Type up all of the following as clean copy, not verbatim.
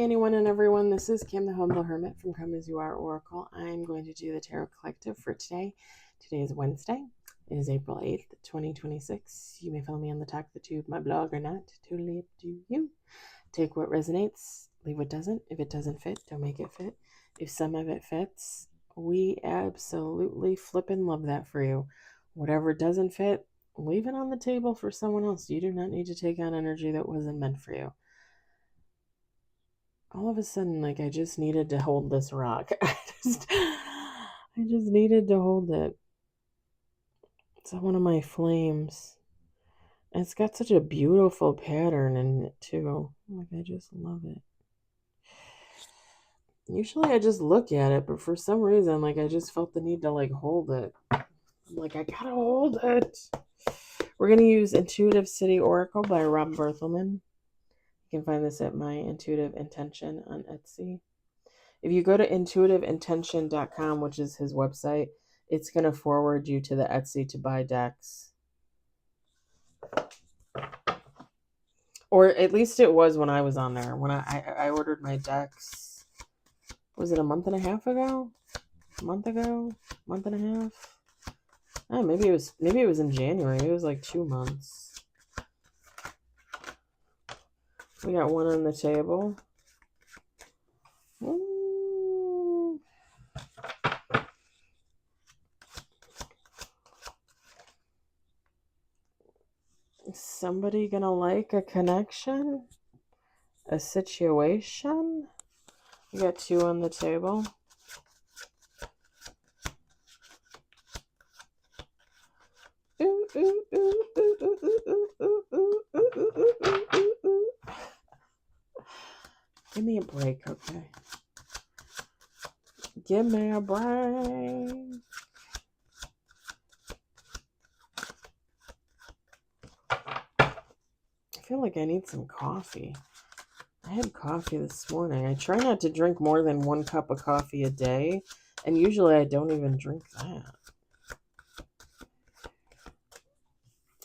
anyone and everyone. This is Kim, the Humble Hermit from Come As You Are Oracle. I'm going to do the Tarot Collective for today. Today is Wednesday. It is April 8th, 2026. You may follow me on the Talk the Tube, my blog, or not. Totally up to you. Take what resonates, leave what doesn't. If it doesn't fit, don't make it fit. If some of it fits, we absolutely flippin' love that for you. Whatever doesn't fit, leave it on the table for someone else. You do not need to take on energy that wasn't meant for you. All of a sudden, like, I just needed to hold this rock. I just needed to hold it. It's one of my flames. And it's got such a beautiful pattern in it, too. Like, I just love it. Usually I just look at it, but for some reason, like, I just felt the need to, like, hold it. I'm like, I gotta hold it. We're going to use Intuitive City Oracle by Rob Berthelman. You can find this at My Intuitive Intention on Etsy. If you go to intuitiveintention.com, which is his website, it's going to forward you to the Etsy to buy decks. Or at least it was when I was on there. When I ordered my decks, was it a month and a half ago? A month ago? Month and a half? Oh, maybe it was in January. It was like 2 months. We got one on the table. Is somebody gonna like a connection? A situation? We got 2 on the table. Give me a break, okay? Give me a break. I feel like I need some coffee. I had coffee this morning. I try not to drink more than 1 cup of coffee a day, and usually I don't even drink that.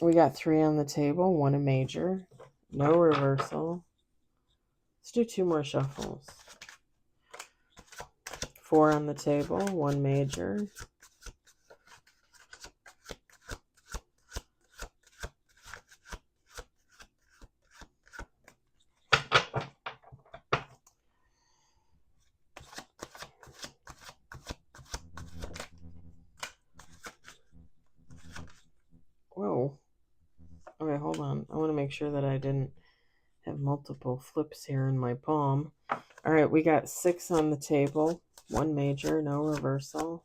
We got 3 on the table, 1 a major, no reversal. Let's do 2 more shuffles. 4 on the table, 1 major. Whoa. Okay, hold on. I want to make sure that I didn't have multiple flips here in my palm. All right, we got 6 on the table. 1 major, no reversal.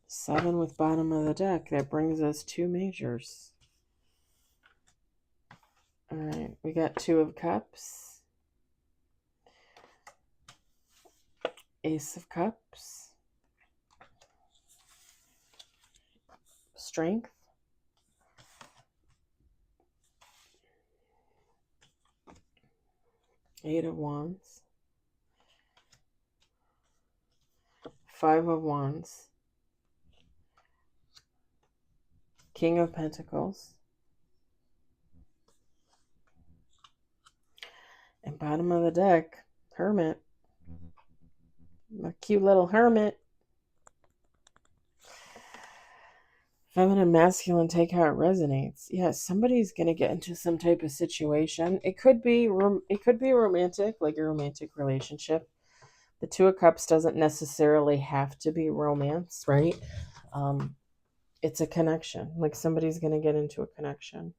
Seven with bottom of the deck. That brings us 2 majors. All right, we got 2 of cups. Ace of cups. Strength. Eight of wands. 5 of wands. King of pentacles. And bottom of the deck, hermit. My cute little hermit. Feminine, masculine, take how it resonates. Yeah, somebody's going to get into some type of situation. It could be romantic, like a romantic relationship. The 2 of cups doesn't necessarily have to be romance, right? It's a connection. Like somebody's going to get into a connection.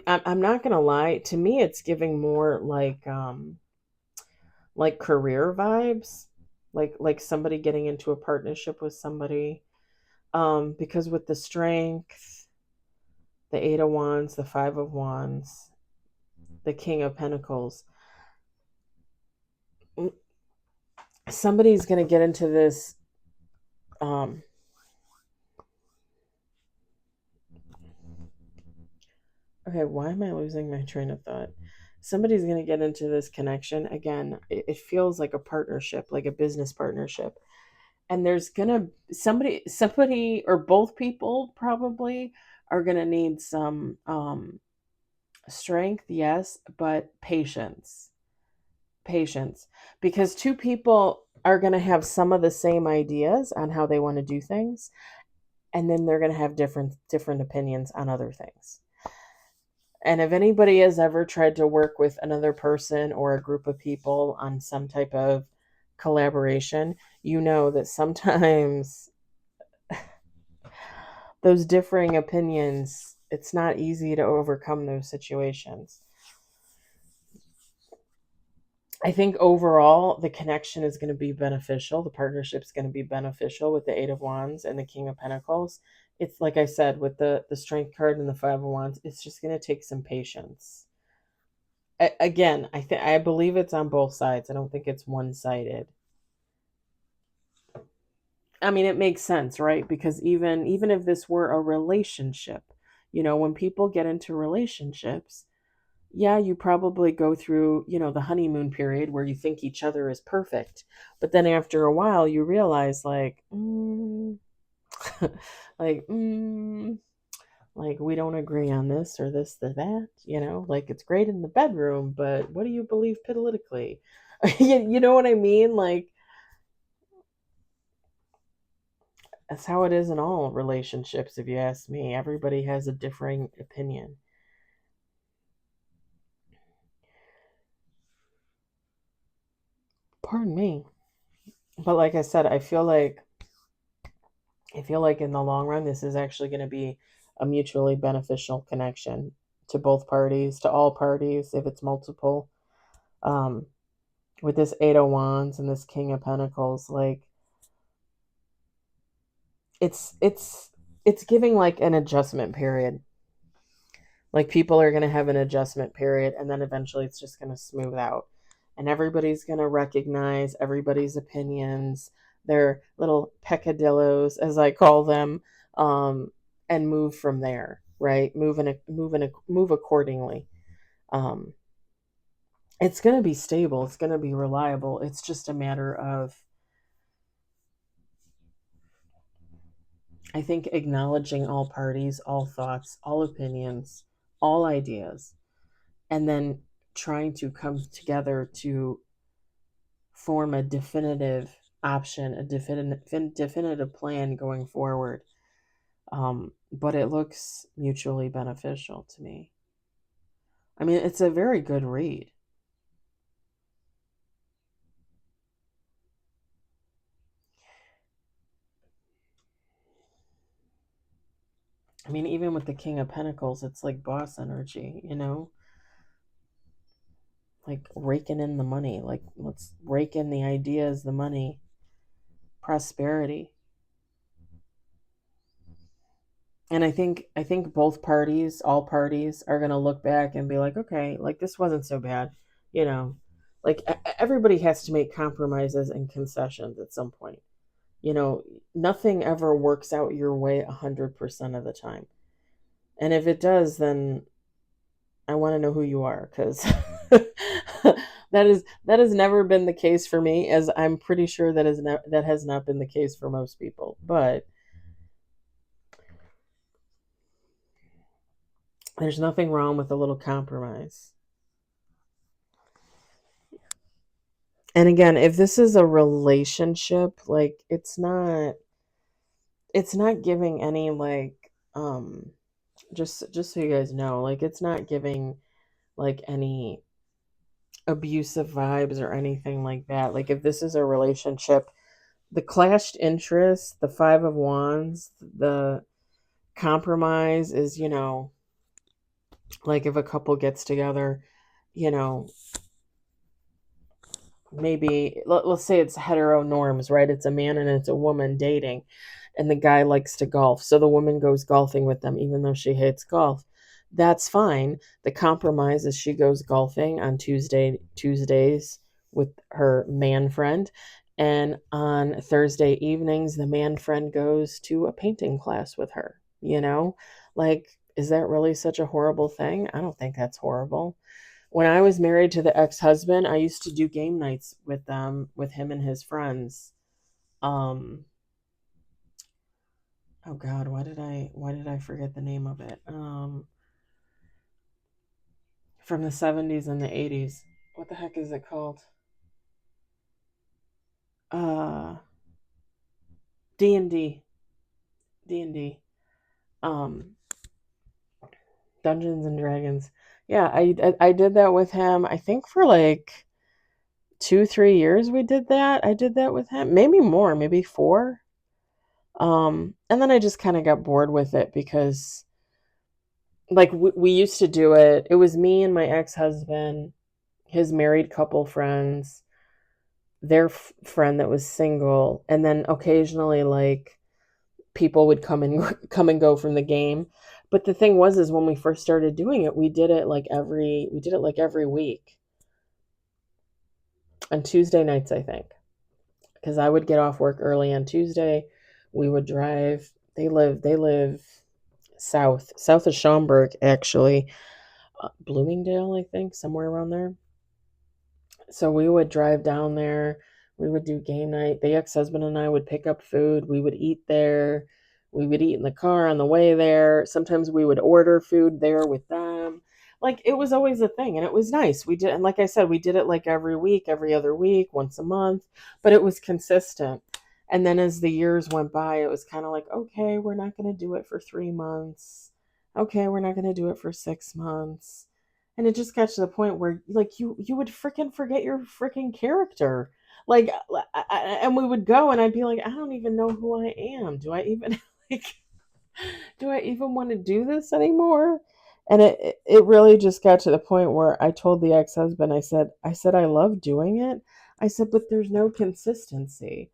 I'm not going to lie. To me, it's giving more like career vibes, like somebody getting into a partnership with somebody, because with the strength, the 8 of wands, the 5 of wands, the King of pentacles, somebody's going to get into this okay, why am I losing my train of thought? Somebody's going to get into this connection. Again, it feels like a partnership, like a business partnership. and there's gonna somebody or both people probably are gonna need some strength, yes, but patience, because two people are going to have some of the same ideas on how they want to do things, and then they're going to have different opinions on other things. And if anybody has ever tried to work with another person or a group of people on some type of collaboration, you know that sometimes those differing opinions, it's not easy to overcome those situations. I think overall the connection is going to be beneficial. The partnership is going to be beneficial with the Eight of Wands and the King of Pentacles. It's like I said, with the Strength card and the Five of Wands, it's just going to take some patience. Again, I believe it's on both sides. I don't think it's one-sided. I mean, it makes sense, right? Because even if this were a relationship, when people get into relationships, yeah, you probably go through, the honeymoon period where you think each other is perfect. But then after a while, you realize, like, like, like we don't agree on this or this or that, like it's great in the bedroom, but what do you believe politically? You know what I mean? Like, that's how it is in all relationships, if you ask me. Everybody has a differing opinion. Pardon me. But like I said, I feel like in the long run, this is actually going to be a mutually beneficial connection to both parties, to all parties, if it's multiple. With this Eight of Wands and this King of Pentacles, like it's giving like an adjustment period. Like people are going to have an adjustment period, and then eventually it's just going to smooth out. And everybody's going to recognize everybody's opinions, their little peccadillos, as I call them, and move from there, right? Move accordingly. It's going to be stable. It's going to be reliable. It's just a matter of, I think, acknowledging all parties, all thoughts, all opinions, all ideas, and then trying to come together to form a definitive option, a definitive plan going forward. But it looks mutually beneficial to me. I mean, it's a very good read. I mean, even with the King of Pentacles, it's like boss energy, like raking in the money. Like, let's rake in the ideas, the money, prosperity. And I think both parties, all parties, are going to look back and be like, okay, like this wasn't so bad, you know. Like everybody has to make compromises and concessions at some point. Nothing ever works out your way 100% of the time. And if it does, then I want to know who you are, because that has never been the case for me, as I'm pretty sure that has not been the case for most people. But there's nothing wrong with a little compromise. And again, if this is a relationship, like it's not giving any, like, just so you guys know, like it's not giving like any abusive vibes or anything like that. Like if this is a relationship, the clashed interests, the Five of Wands, the compromise is, like if a couple gets together, you know, maybe let's say it's hetero norms, right? It's a man and it's a woman dating, and the guy likes to golf, so the woman goes golfing with them even though she hates golf. That's fine. The compromise is she goes golfing on Tuesdays with her man friend, and on Thursday evenings the man friend goes to a painting class with her. Like, is that really such a horrible thing? I don't think that's horrible. When I was married to the ex-husband, I used to do game nights with him and his friends. Oh God, why did I forget the name of it? From the 70s and the 80s. What the heck is it called? Uh, D&D. D&D. Um, Dungeons and Dragons. Yeah, I did that with him. I think for like 2-3 years we did that. I did that with him. Maybe more, maybe 4. And then I just kind of got bored with it because like we used to do it. It was me and my ex-husband, his married couple friends, their friend that was single, and then occasionally like people would come and go from the game. But the thing was is when we first started doing it, we did it like every week on Tuesday nights, I think. Because I would get off work early on Tuesday. We would drive. They live south of Schaumburg, actually. Bloomingdale, I think, somewhere around there. So we would drive down there. We would do game night. The ex-husband and I would pick up food. We would eat there. We would eat in the car on the way there. Sometimes we would order food there with them. Like it was always a thing and it was nice. We did, and like I said, we did it like every week, every other week, once a month, but it was consistent. And then as the years went by, it was kind of like, okay, we're not going to do it for 3 months. Okay, we're not going to do it for 6 months. And it just got to the point where like you would freaking forget your freaking character. Like and we would go and I'd be like, I don't even know who I am. Do I even like do I even want to do this anymore? And it really just got to the point where I told the ex-husband, I said I love doing it. I said, but there's no consistency.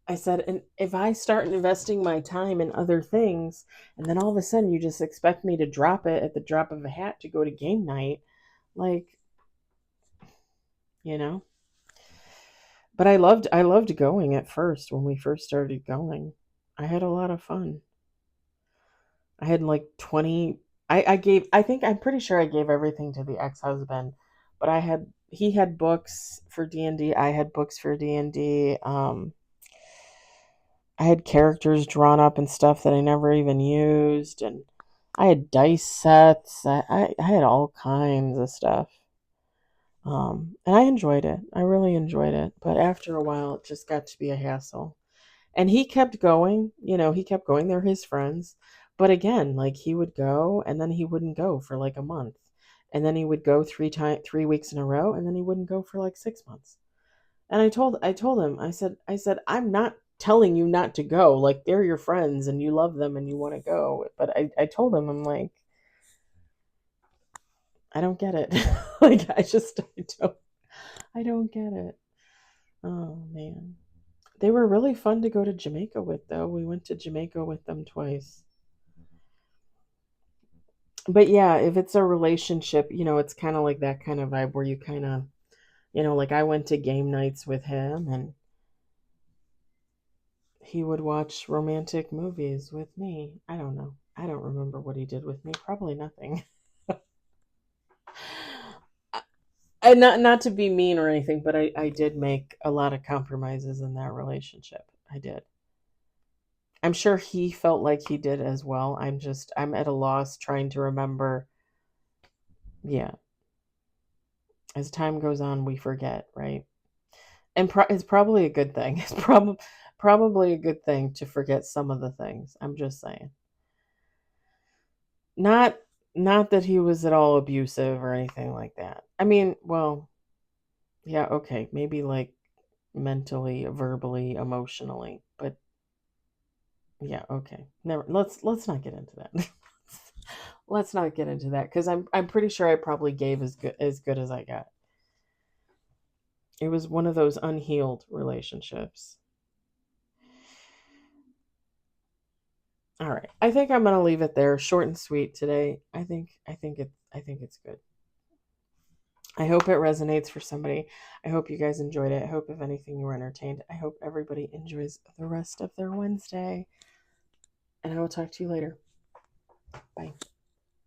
I said, and if I start investing my time in other things, and then all of a sudden you just expect me to drop it at the drop of a hat to go to game night, like, you know. But I loved going at first when we first started going. I had a lot of fun. I had like 20. I'm pretty sure I gave everything to the ex-husband, but he had books for D&D. I had books for D&D. I had characters drawn up and stuff that I never even used, and I had dice sets. I had all kinds of stuff. And I enjoyed it. I really enjoyed it. But after a while, it just got to be a hassle. And he kept going. He kept going. They're his friends. But again, like he would go, and then he wouldn't go for like a month, and then he would go 3 weeks in a row, and then he wouldn't go for like 6 months. And I told him, I said, I'm not telling you not to go. Like they're your friends and you love them and you want to go. But I told him, I'm like, I don't get it. Like I don't get it. Oh man. They were really fun to go to Jamaica with though. We went to Jamaica with them twice. But yeah, if it's a relationship, it's kind of like that kind of vibe where you kind of, like I went to game nights with him and he would watch romantic movies with me. I don't know. I don't remember what he did with me. Probably nothing. And not to be mean or anything, but I did make a lot of compromises in that relationship. I did. I'm sure he felt like he did as well. I'm at a loss trying to remember. Yeah, as time goes on, we forget, right? And it's probably a good thing. It's probably a good thing to forget some of the things. I'm just saying. Not not that he was at all abusive or anything like that. I mean, well, yeah, okay, maybe like mentally, verbally, emotionally, but yeah, okay. Never let's not get into that. Let's not get into that cuz I'm pretty sure I probably gave as good as I got. It was one of those unhealed relationships. All right. I think I'm going to leave it there, short and sweet today. I think it's good. I hope it resonates for somebody. I hope you guys enjoyed it. I hope if anything you were entertained. I hope everybody enjoys the rest of their Wednesday. And I will talk to you later. Bye.